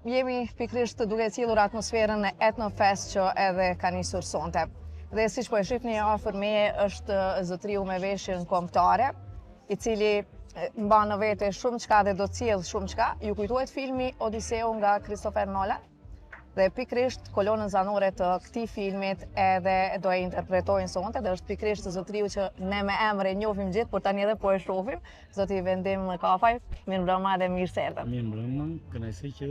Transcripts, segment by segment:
jemi pikrisht duke cilur atmosferën e Etnofest që edhe ka nisur sonte. Dhe siç po e shihni afër meje është zotriu me veshjen kombëtare, i cili mban në vete shumë çka dhe do të sjellë shumë çka. Ju kujtohet filmi Odiseu nga Christopher Nolan? Dhe pikrisht kolonën zanore të këtij filmit edhe do e interpretojnë sonte, dhe është pikrisht zotriu që ne me emër e njohim gjithë, por tani edhe po e shohim, zoti Vendim Kafaj. Mirëmbrëma dhe mirë se erdhëm. Mirëmbrëma, kënaqësi që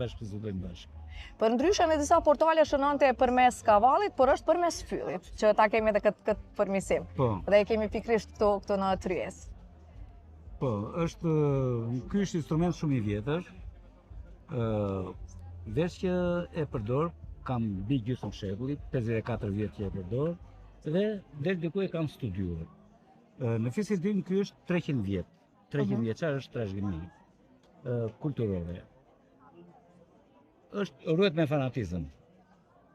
bashkëpunojmë bashkë. Për ndryshe në disa portale shënonte përmes kavallit, por është përmes fyllit, që ta kemi edhe këtë përmirësim. Po. Dhe e kemi pikrisht këtu në Tryezë. Po, ky është instrument shumë i vjetër. Veç që e përdor, kam mbi gjysmë shekulli, 54 vjet që e përdor, dhe deri diku e kam studiuar. Në fisin tim ky është 300 vjet. 300 vjeçar është trashëgimi kulturore. Ruhet me fanatizëm.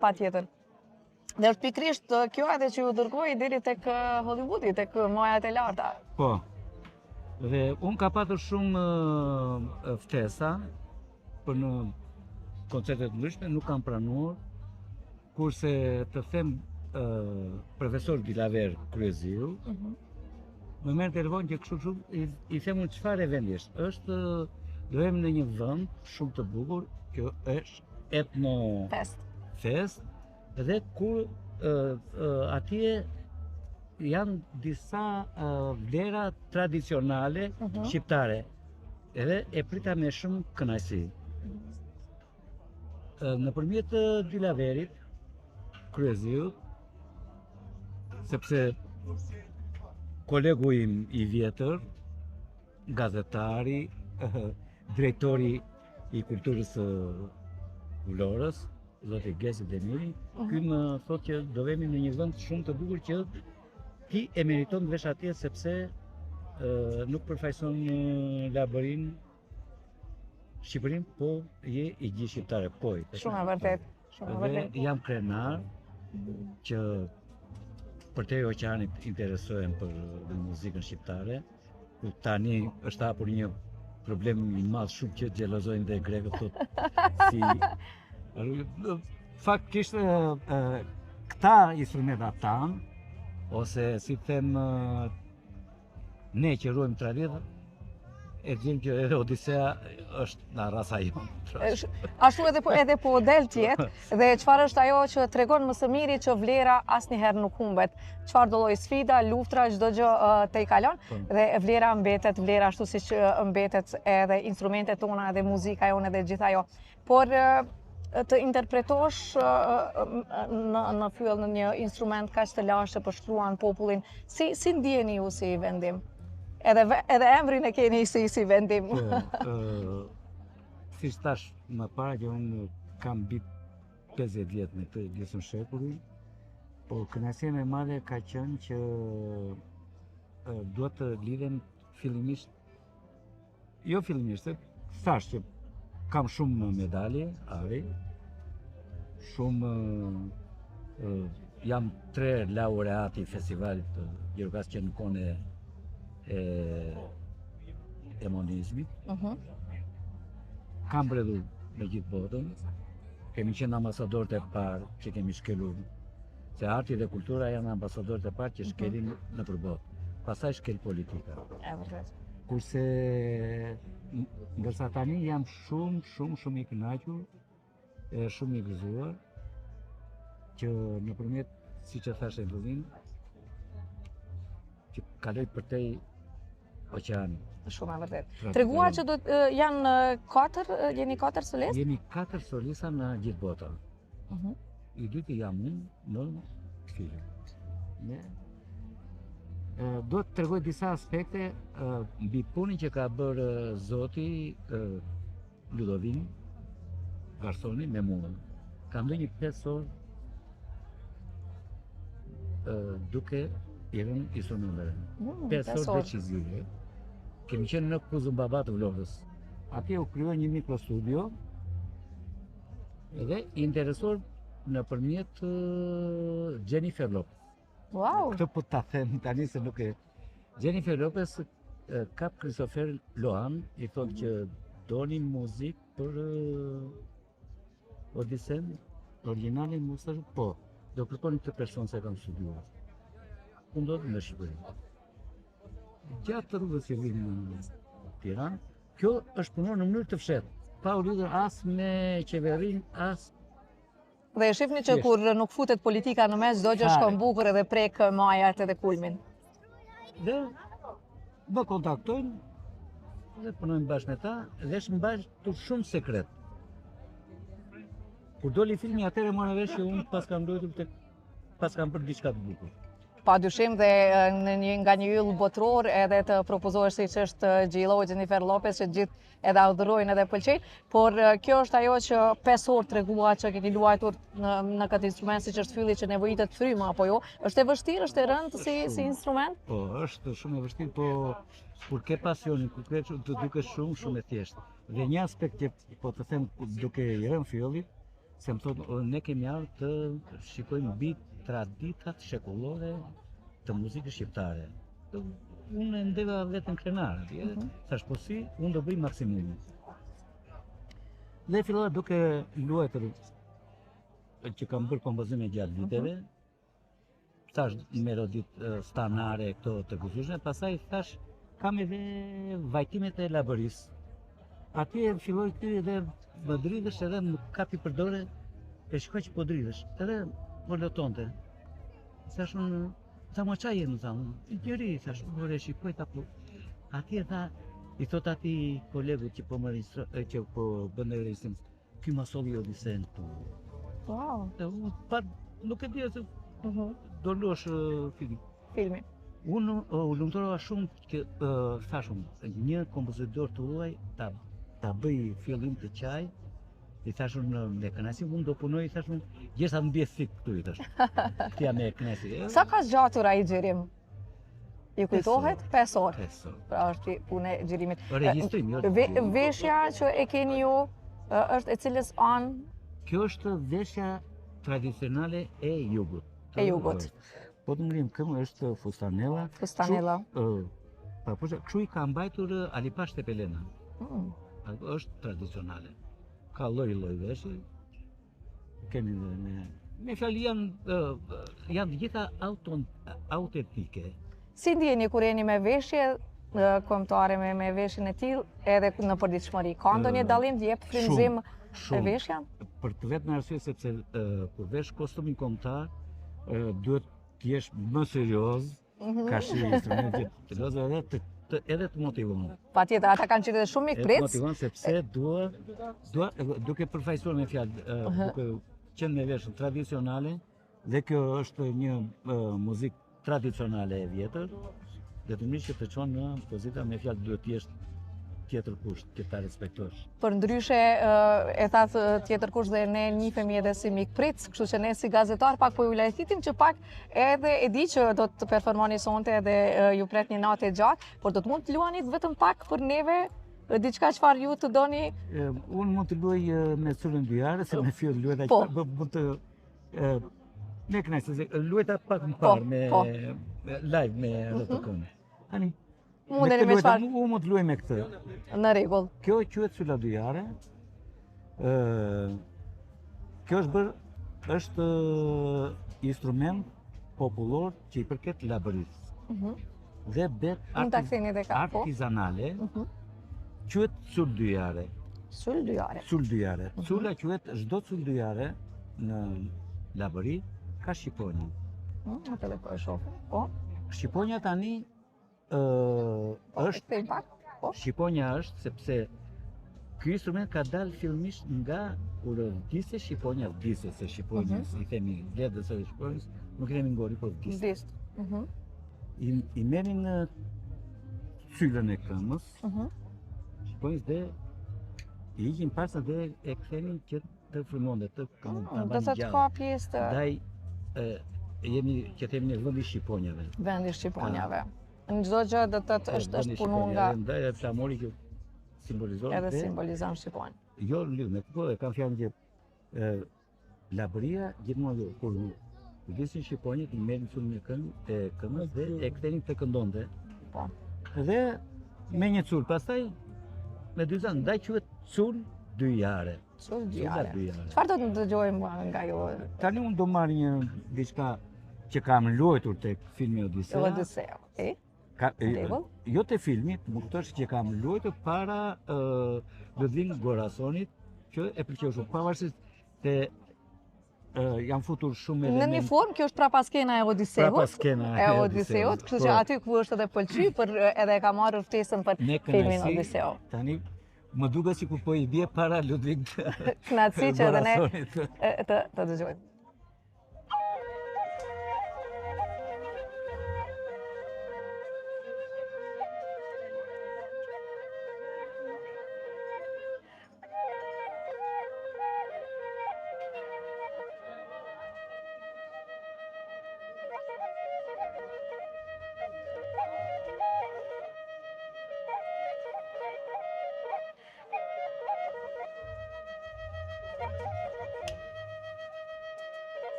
Patjetër. Dhe është pikrisht kjo edhe që ju dërgoi deri tek Hollywoodi, tek majat e larta. Po. Dhe unë ka patur shumë ftesa për në koncerte të ndryshme, nuk kam pranuar, kurse të them profesor Dilaver Kryeziu, më merr telefon që kështu i them unë çfarë vendi është. Do jem në një vend shumë të bukur, që është Etnofest, dhe kur atje janë disa vlera tradicionale shqiptare, edhe e prita me shumë kënaqësi. Nëpërmjet Dilaverit Kryeziut, sepse kolegu im i vjetër, gazetari, drejtori i kulturës së Vlorës, zoti Gezi Demiri, ky më thotë që do vemi në një vend shumë të bukur që ti e meriton të vesh atje, sepse nuk përfaqëson Labërin, Shqipërinë, po je i gjithë shqiptare, po. Shumë e vërtet. Dhe jam krenar që për te oqeanit interesohen për muzikën shqiptare, ku tani është hapur një problem i madh shumë që xhelozojnë dhe grekët faktikisht këta instrumentat tanë, ose si them ne që ruajmë traditën, e dim që edhe Odisea është nga rasa jonë. Ashtu edhe po del tjetë, dhe çfarë është ajo që tregon më së miri që vlera asnjëherë nuk humbet. Çfarë do lloj sfida, luftra, çdo gjë te i kalon, dhe vlera mbetet, vlera ashtu siç mbetet edhe instrumentet tona, edhe muzika jone dhe gjithë ajo. Por të interpretosh në fyll në një instrument kaq të lashtë që përshkruan popullin, si ndjeni ju si Vendim? Edhe emrin e keni si Vendim. Si thash më para që unë kam mbi 50 vjet në këtë gjysmë shekulli, po kënaqësia më e madhe ka qenë që duhet të lidhem fillimisht, jo fillimisht, thash që kam shumë medalje, ari, shumë jam 3 laureati i festivalit Gjergjas që në kohën e monizmit. Kam mbledhur në gjithë botën, kemi qenë ambasadorët e parë që kemi shkelur, se arti dhe kultura janë ambasadorët e parë që shkelin nëpër botë, pastaj shkel politika. Kurse ndërsa tani jam shumë i kënaqur, shumë i gëzuar, që nëpërmjet, siç e thash në fillim, që kaloj përtej oqeanit. Shumë e vërtet. Tregua që janë 4, jeni 4 solistë? Jemi 4 solista në gjithë botën. I dyti jam unë në film. Do të tregoj disa aspekte mbi punën që ka bërë zoti Ludovin Garsoni me mua. Ka ndonjë 5 orë duke i rënë instrumenteve. 5 orë decizive. Kemi qenë në Kuzumbaba të Vlorës. Atje u krijoi një mikrostudio, edhe i interesuar nëpërmjet Jennifer Lopez. Wow! Këtë po ta them tani se nuk e... Jennifer Lopez kap Christopher Loan, i thotë që doni muzikë për Odisen, originalin mos është po, do kërkoni të person se kam studiuar. Unë do të në Shqipëri. Gjatë rrugës që vinë në Tiranë, kjo është punuar në mënyrë të fshehtë, pa u lidhur as me qeverin, as. Dhe e shifni që kur nuk futet politika në mes, çdo gjë shkon bukur edhe prek majat edhe kulmin. Dhe më kontaktojnë dhe punojnë bashkë me ta dhe është mbajtur shumë sekret. Kur doli filmi atëherë mora vesh që unë pas kam bërë diçka të bukur. Pa dyshim dhe nga një yll botëror edhe të propozohesh siç është Gjillo Jennifer Lopez që gjithë edhe adhurojnë edhe pëlqejnë, por kjo është ajo që 5 orë tregua që keni luajtur në këtë instrument siç është fylli që nevojitet fryma apo jo. Është e vështirë, është e rëndë si instrument? Po, është shumë e vështirë, po kur ke pasionin, kur ke të duket shumë e thjeshtë. Dhe një aspekt që po të them duke i rënë fyllit, se më thotë ne kemi ardhur të shikojmë mbi traditat shekullore të muzikës shqiptare. Unë ndeva vetëm krenar, thash po si, unë do bëj maksimumin. Dhe fillova duke luajtur që kam bërë kompozime gjatë viteve, thash melodit stanare këto të gëzueshme, pastaj thash kam edhe vajtimet e Labërisë. Atje filloi këty edhe më dridhesh edhe më kapi për dorë e shikoj që po dridhesh. Edhe po lotonte. Thash unë, tha më çaj jemi thamë. Njëri thash, po e shikoj ta po. Atje tha, i thot atij kolegut që po më që po bën registrim, ky ma solli Odisen këtu. Wow. Nuk e di se do luash Filmi. Unë u lumturova shumë që thash unë, një kompozitor të huaj ta bëj fillim të qaj, i thash unë me kënaqësi, unë do punoj, i thash unë, gjesa më bie sik këtu, i thash. Tja me kënaqësi. Sa ka zgjatur ai xhirim? Ju kujtohet? 5 orë. 5 orë. Pra është punë e xhirimit. Regjistrim, jo. Veshja që e keni ju është e cilës anë? Kjo është veshja tradicionale e jugut. E jugut. Po të mbrim këmë është fustanella. Fustanella. Kështu i ka mbajtur Alipash Tepelena. Është tradicionale. Ka lloj veshje. Kemi me fjalë janë gjitha autentike. Si ndjeni kur jeni me veshje kombëtare me veshjen e tillë edhe në përditshmëri? Ka ndonjë dallim të jep frymëzim e veshja? Për të vetëm arsye sepse kur vesh kostumin kombëtar duhet të jesh më serioz, ka shi instrumente të loza edhe të motivon. Patjetër, ata kanë qenë edhe shumë mikpritës. Motivon sepse duke përfaqësuar me fjalë, duke qenë me veshje tradicionale, dhe kjo është një muzikë tradicionale e vjetër, detyrimisht që të çon në pozita me fjalë duhet të jesh tjetër kusht që ta respektosh. Për ndryshe e thatë tjetër kusht dhe ne njihemi edhe si mikpritës, kështu që ne si gazetar pak po ju lajthitim që pak edhe e di që do të performoni sonte edhe ju pret një natë e gjatë, por do të mund të luani vetëm pak për neve diçka çfarë ju të doni? Unë mund të luaj me sulën dyare, se me fillë luaj aq mund të me kënaqësi, luajta pak më parë me live me ato këngë. Tani mundeni me çfarë? Unë mund të luaj me këtë. Në rregull. Kjo quhet sylla dyare. Kjo është instrument popullor që i përket Labërisë. Dhe bet artizanale. Quhet sul dyare. Sul dyare. Sul dyare. Sula quhet çdo sul dyare në Labëri ka shqiponjë. Atë dhe po e shohim. Po. Shqiponja tani është shqiponja është sepse ky instrument ka dalë fillimisht nga vdisë shqiponja, vdisë se shqiponja, i themi vledhës së shqiponjës, nuk i themi ngori, po vdisë. I merrin cyllën e këmbës, shqiponjës dhe i hiqin pasën dhe e kthenin që të frymonte të këmbën. Do të ka pjesë të jemi që themi në vendi shqiponjave. Vendi shqiponjave. Në çdo gjë do të është punu nga ndaj flamori që simbolizon edhe simbolizon Shqiponjën. Jo lidh me këtë, kam fjalën që Labëria gjithmonë kur vdisin shqiponjët i merrin sulmin e këmbës dhe e kthenin të këndonte. Po. Dhe me një cul, pastaj me dy zanë, ndaj quhet cul 2 jare. Shumë 2 jare. 2 jare. Çfarë do të dëgjojmë nga ju? Tani unë do marrë një diçka që kam luajtur tek filmi Odisea. Odisea. Jo te filmi, më kuptosh që kam luajtur para Ludvig Gorasonit, që e pëlqeu shumë. Pavarësisht te jam futur shumë në një formë, kjo është prapaskena e Odiseut. Prapaskena e Odiseut, kështu që aty ku është edhe pëlqy, edhe ka marrë ftesën për filmin Odiseu. Tani më duket sikur po i bie para Ludvig Knaçi që edhe ne të dëgjojmë.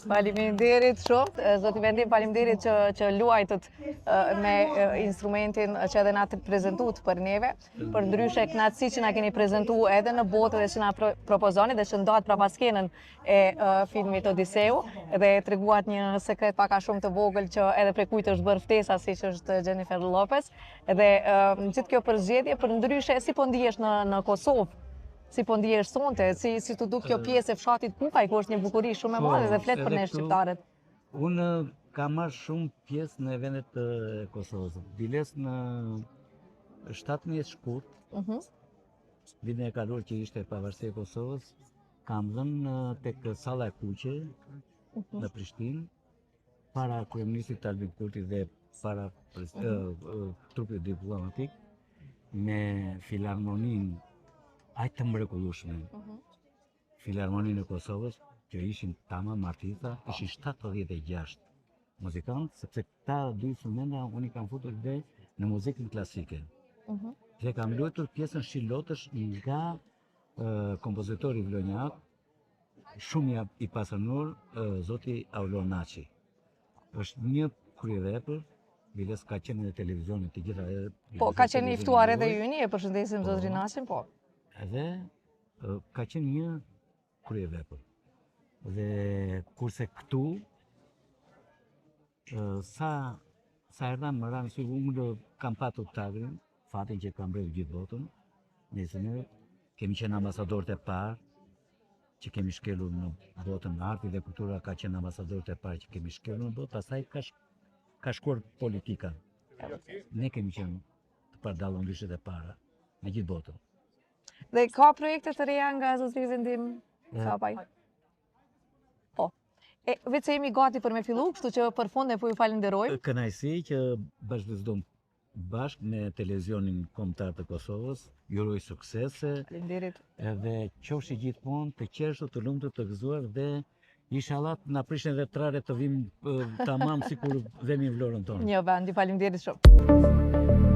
Faleminderit shumë, zoti Vendim, faleminderit që luajtët me instrumentin që edhe na të prezentuat për neve. Për ndryshe kënaqësi që na keni prezentuar edhe në botë dhe që na propozoni dhe që ndohet prapaskenën e filmit Odiseu dhe treguat një sekret pak a shumë të vogël që edhe prej kujt është bërë ftesa, siç është Jennifer Lopez. Dhe gjithë kjo përzgjedhje për ndryshe si po ndihesh në Kosovë? Si po ndihesh sonte, si të duk kjo pjesë e fshatit Kukaj, ku është një bukuri shumë e madhe dhe flet për ne shqiptarët. Unë kam marrë shumë pjesë në eventet të Kosovës. Biles në 17 shkurt, vitin e kaluar që ishte pavarësia e Kosovës, kam dhënë tek salla e Kuqe në Prishtinë, para kryeministit Albin Kurti dhe para trupit diplomatik, me filharmoninë aq të mrekullueshme. Filharmoninë e Kosovës, që ishin tamam artista, ishin 76 muzikantë, sepse këta dy instrumenta unë i kam futur dhe në muzikën klasike. Dhe kam luajtur pjesën Shilotësh nga kompozitori vlonjak, shumë i pasënur, zoti Aulor Naçi. Është një kryevepër, biles ka qenë në televizionit të gjitha. Po, ka qenë i ftuar edhe juni, e përshëndesim zotrin Naçin, po. Edhe ka qenë një kryevepër. Dhe kurse këtu, sa erdha më ranë, unë kam patur tagrin, fatin që kam brevë gjithë botën, nesër kemi qenë ambasadorët e parë, që kemi shkelur në botën, arti dhe kultura ka qenë ambasadorët e parë që kemi shkelur në botë, pastaj ka shkuar politika. Ne kemi qenë të pardallëndryshit e para në gjithë botën. Dhe ka projekte të reja nga zotri Vendim Kapaj? Po. Vetë se jemi gati për me fillu, kështu që për fund ne po ju falenderoj. Kënaqësi që bashkëvizidojmë bashkë me televizionin kombëtar të Kosovës, ju uroj suksese. Faleminderit. Edhe qofshi gjithmonë të qeshur, të lumtur, të gëzuar dhe inshallah na prishin edhe trare të vim tamam sikur vemi në Vlorën tonë. Një vend, faleminderit shumë.